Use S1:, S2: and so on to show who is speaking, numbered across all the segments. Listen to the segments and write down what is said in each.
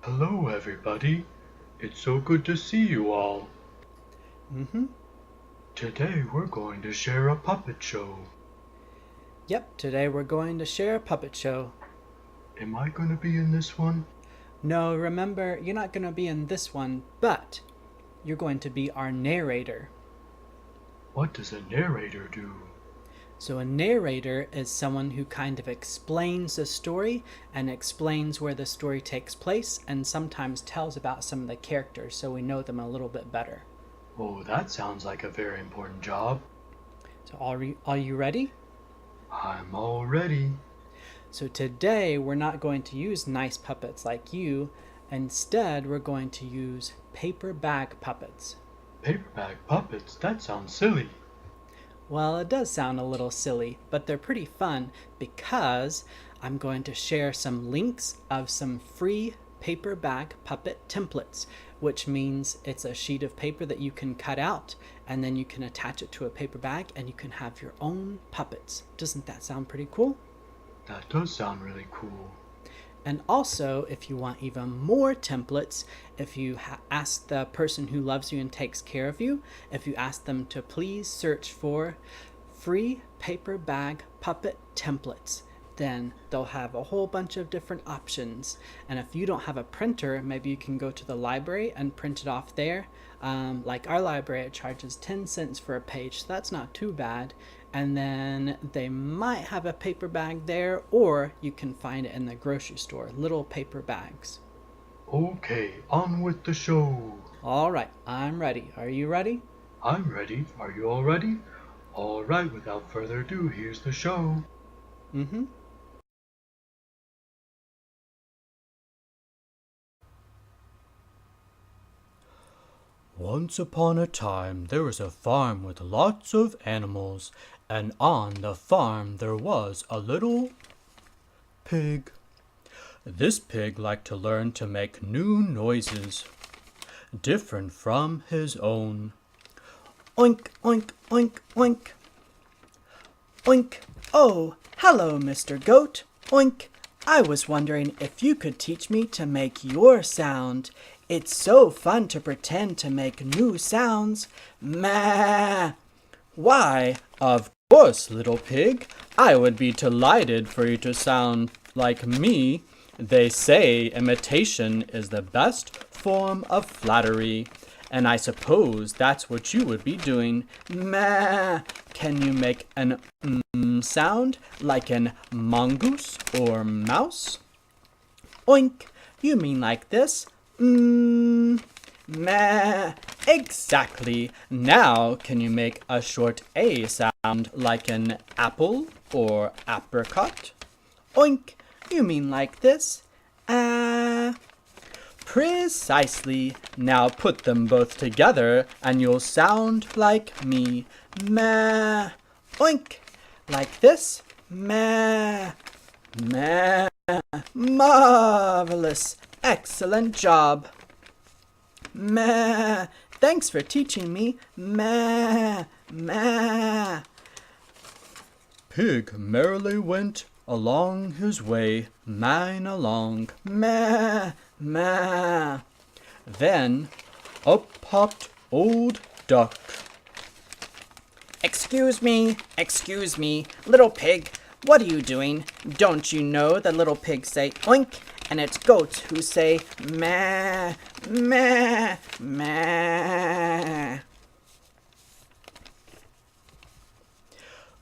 S1: Hello, everybody. It's so good to see you all.
S2: Mm-hmm.
S1: Today we're going to share a puppet show.
S2: Yep, today we're going to share a puppet show.
S1: Am I going to be in this one?
S2: No, remember, you're not going to be in this one, but you're going to be our narrator.
S1: What does a narrator do?
S2: So, a narrator is someone who kind of explains the story and explains where the story takes place and sometimes tells about some of the characters so we know them a little bit better.
S1: Oh, that sounds like a very important job.
S2: So, are you ready?
S1: I'm all ready.
S2: So, today we're not going to use nice puppets like you. Instead, we're going to use paper bag puppets.
S1: Paper bag puppets? That sounds silly.
S2: Well, it does sound a little silly, but they're pretty fun because I'm going to share some links of some free paper bag puppet templates, which means it's a sheet of paper that you can cut out and then you can attach it to a paper bag and you can have your own puppets. Doesn't that sound pretty cool?
S1: That does sound really cool.
S2: And also, if you want even more templates, if you ask the person who loves you and takes care of you, if you ask them to please search for free paper bag puppet templates, then they'll have a whole bunch of different options. And if you don't have a printer, maybe you can go to the library and print it off there. Like our library, it charges 10 cents for a page, so that's not too bad. And then they might have a paper bag there, or you can find it in the grocery store, little paper bags.
S1: Okay, on with the show.
S2: All right, I'm ready. Are you ready?
S1: I'm ready. Are you all ready? All right, without further ado, here's the show.
S2: Mm-hmm.
S3: Once upon a time there was a farm with lots of animals, and on the farm there was a little pig. This pig liked to learn to make new noises, different from his own. Oink, oink, oink, oink. Oink. Oh, hello, Mr. Goat. Oink. I was wondering if you could teach me to make your sound. It's so fun to pretend to make new sounds. Ma. Why, of course, little pig. I would be delighted for you to sound like me. They say imitation is the best form of flattery, and I suppose that's what you would be doing. Ma. Can you make an sound like an mongoose or mouse? Oink. You mean like this? Meh. Exactly. Now, can you make a short A sound like an apple or apricot? Oink. You mean like this? Ah. Precisely. Now put them both together and you'll sound like me. Meh. Oink. Like this? Meh. Meh. Marvelous. Excellent job. Meh. Thanks for teaching me. Meh. Meh. Pig merrily went along his way, mine along. Meh. Meh. Then up popped Old Duck. Excuse me, little pig, what are you doing? Don't you know that little pigs say oink, and it's goats who say meh, meh, meh.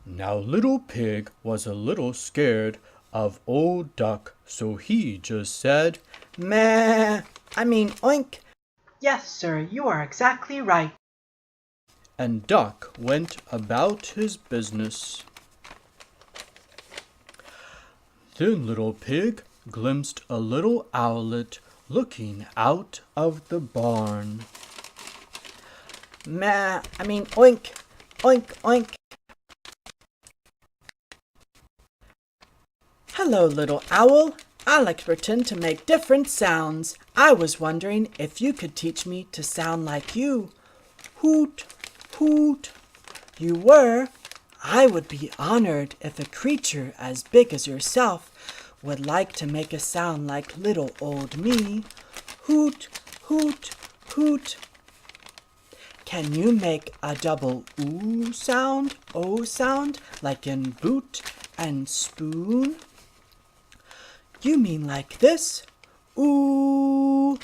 S3: Now little pig was a little scared of Old Duck, so he just said meh, I mean oink.
S2: Yes, sir, you are exactly right.
S3: And Duck went about his business. Then little pig glimpsed a little owlet looking out of the barn. Meh, I mean oink, oink, oink. Hello, little owl. I like to pretend to make different sounds. I was wondering if you could teach me to sound like you. Hoot, hoot. You were? I would be honored if a creature as big as yourself
S2: would like to make a sound like little old me. Hoot, hoot, hoot. Can you make a double oo sound, o sound, like in boot and spoon? You mean like this? Ooh.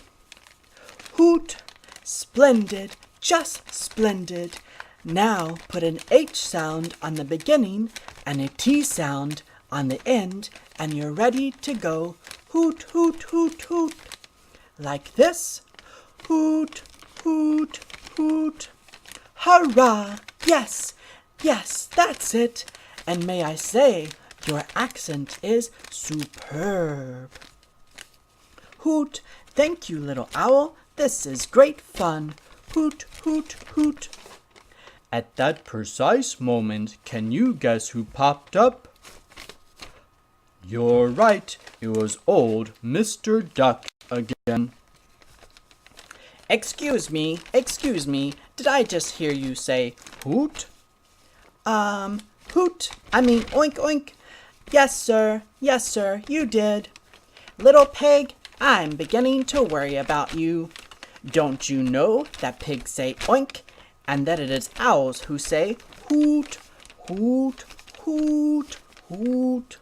S2: Hoot. Splendid, just splendid. Now put an H sound on the beginning and a T sound on the end, and you're ready to go. Hoot, hoot, hoot, hoot. Like this. Hoot, hoot, hoot. Hurrah! Yes, yes, that's it. And may I say, your accent is superb. Hoot, thank you, little owl. This is great fun. Hoot, hoot, hoot.
S3: At that precise moment, can you guess who popped up? You're right, it was old Mr. Duck again.
S2: Excuse me, did I just hear you say hoot? Hoot, oink oink. Yes, sir, you did. Little pig, I'm beginning to worry about you. Don't you know that pigs say oink, and that it is owls who say hoot, hoot, hoot, hoot?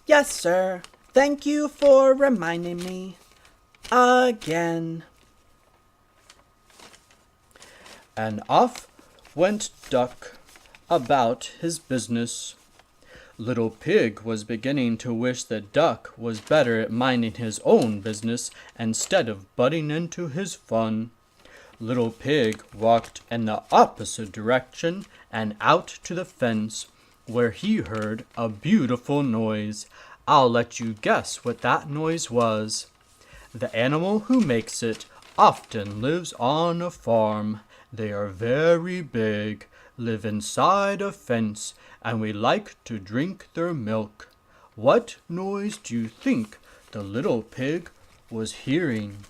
S2: Yes, sir. Thank you for reminding me. Again.
S3: And off went Duck about his business. Little Pig was beginning to wish that Duck was better at minding his own business instead of butting into his fun. Little Pig walked in the opposite direction and out to the fence, where he heard a beautiful noise. I'll let you guess what that noise was. The animal who makes it often lives on a farm. They are very big, live inside a fence, and we like to drink their milk. What noise do you think the little pig was hearing?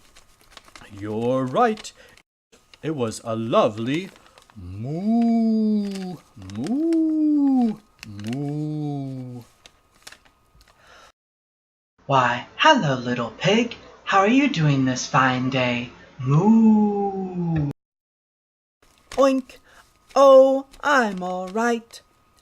S3: You're right. It was a lovely moo, moo, moo.
S2: Why, hello, little pig. How are you doing this fine day? Moo. Oink. Oh, I'm all right.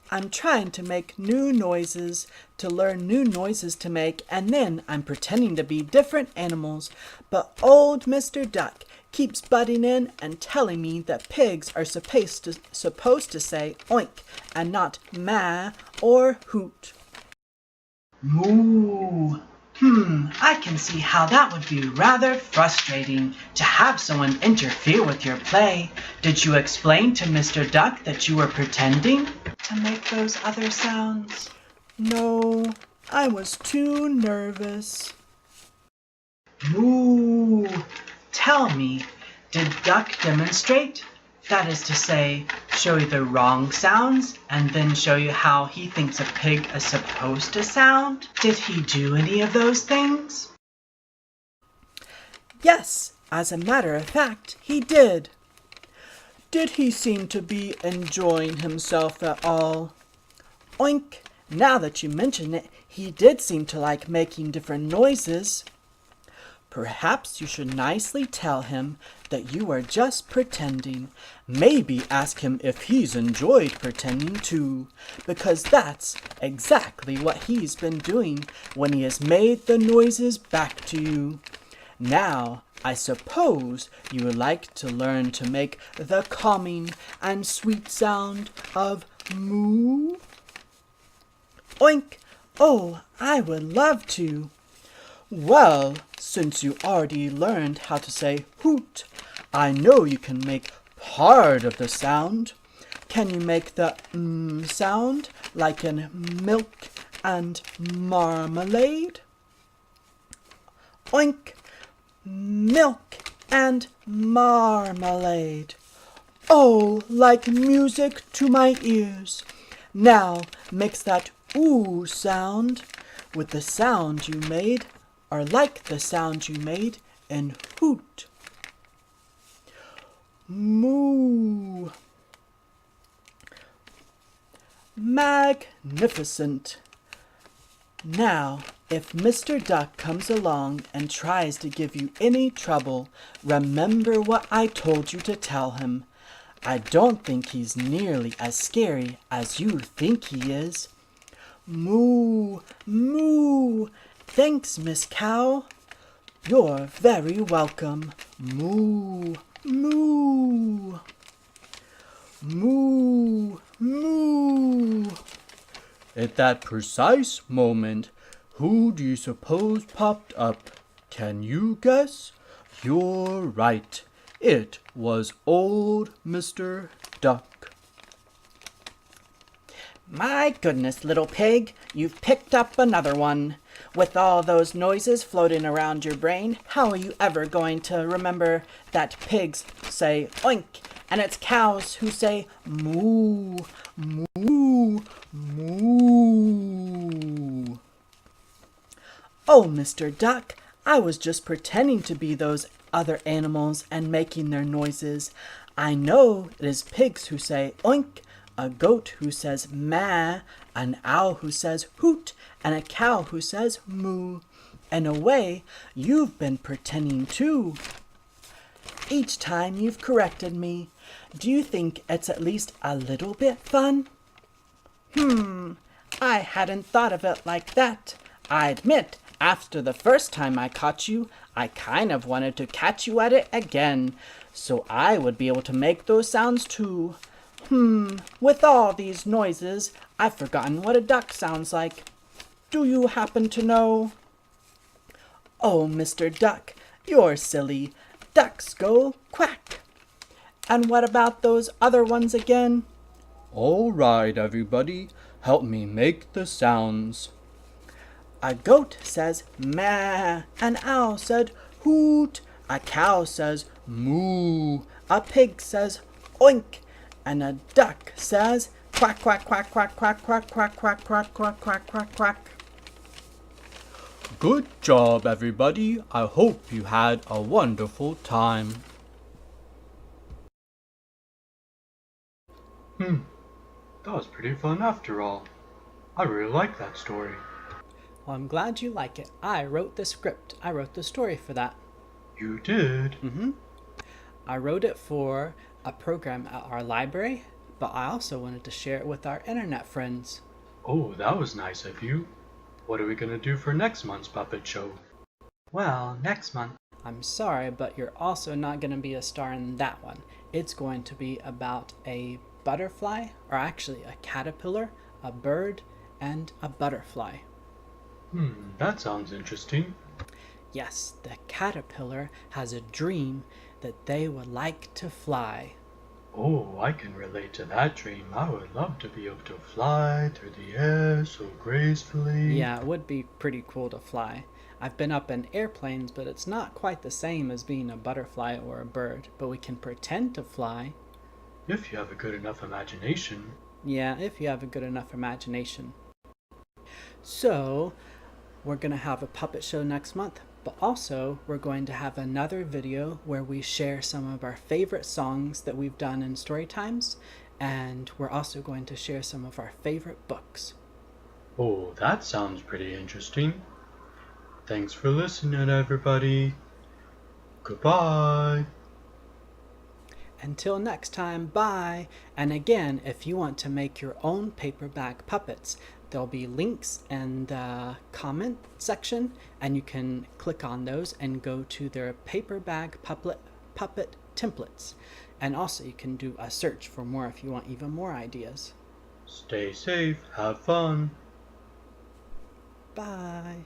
S2: I'm trying to make new noises, to learn new noises to make, and then I'm pretending to be different animals. But old Mr. Duck keeps butting in and telling me that pigs are supposed to say oink and not ma or hoot. Moo. I can see how that would be rather frustrating to have someone interfere with your play. Did you explain to Mr. Duck that you were pretending to make those other sounds? No, I was too nervous. Moo. Tell me, did Duck demonstrate? That is to say, show you the wrong sounds and then show you how he thinks a pig is supposed to sound? Did he do any of those things? Yes, as a matter of fact, he did. Did he seem to be enjoying himself at all? Oink, now that you mention it, he did seem to like making different noises. Perhaps you should nicely tell him that you are just pretending. Maybe ask him if he's enjoyed pretending too, because that's exactly what he's been doing when he has made the noises back to you. Now, I suppose you would like to learn to make the calming and sweet sound of moo? Oink! Oh, I would love to. Well, since you already learned how to say hoot, I know you can make part of the sound. Can you make the sound like in milk and marmalade? Oink! Milk and marmalade. Oh, like music to my ears. Now mix that ooh sound with the sound you made, or like the sound you made in hoot. Moo. Magnificent. Now, if Mr. Duck comes along and tries to give you any trouble, remember what I told you to tell him. I don't think he's nearly as scary as you think he is. Moo, moo. Thanks, Miss Cow. You're very welcome. Moo, moo. Moo, moo.
S3: At that precise moment, who do you suppose popped up? Can you guess? You're right. It was old Mr. Duck.
S2: My goodness, little pig, you've picked up another one. With all those noises floating around your brain, how are you ever going to remember that pigs say oink and it's cows who say moo, moo, moo? Oh, Mr. Duck, I was just pretending to be those other animals and making their noises. I know it is pigs who say oink, a goat who says ma, an owl who says hoot, and a cow who says moo. In a way, you've been pretending too. Each time you've corrected me, do you think it's at least a little bit fun? I hadn't thought of it like that. I admit, after the first time I caught you, I kind of wanted to catch you at it again, so I would be able to make those sounds too. With all these noises, I've forgotten what a duck sounds like. Do you happen to know? Oh, Mr. Duck, you're silly. Ducks go quack. And what about those other ones again?
S3: All right, everybody, help me make the sounds.
S2: A goat says ma, an owl said hoot, a cow says moo, a pig says oink, and a duck says quack, quack, quack, quack, quack, quack, quack, quack, quack, quack, quack, quack, quack.
S3: Good job, everybody. I hope you had a wonderful time.
S1: That was pretty fun after all. I really like that story.
S2: Well, I'm glad you like it. I wrote the script. I wrote the story for that.
S1: You did?
S2: I wrote it for a program at our library, but I also wanted to share it with our internet friends.
S1: Oh, that was nice of you. What are we going to do for next month's puppet show?
S2: Well, next month. I'm sorry, but you're also not going to be a star in that one. It's going to be about a butterfly, or actually a caterpillar, a bird, and a butterfly.
S1: That sounds interesting.
S2: Yes, the caterpillar has a dream that they would like to fly.
S1: Oh, I can relate to that dream. I would love to be able to fly through the air so gracefully.
S2: Yeah, it would be pretty cool to fly. I've been up in airplanes, but it's not quite the same as being a butterfly or a bird, but we can pretend to fly.
S1: If you have a good enough imagination.
S2: Yeah, if you have a good enough imagination. So, we're going to have a puppet show next month, but also we're going to have another video where we share some of our favorite songs that we've done in story times, and we're also going to share some of our favorite books.
S1: Oh, that sounds pretty interesting. Thanks for listening, everybody. Goodbye.
S2: Until next time, bye! And again, if you want to make your own paperback puppets, there'll be links in the comment section, and you can click on those and go to their paperback puppet templates. And also you can do a search for more if you want even more ideas.
S1: Stay safe, have fun.
S2: Bye!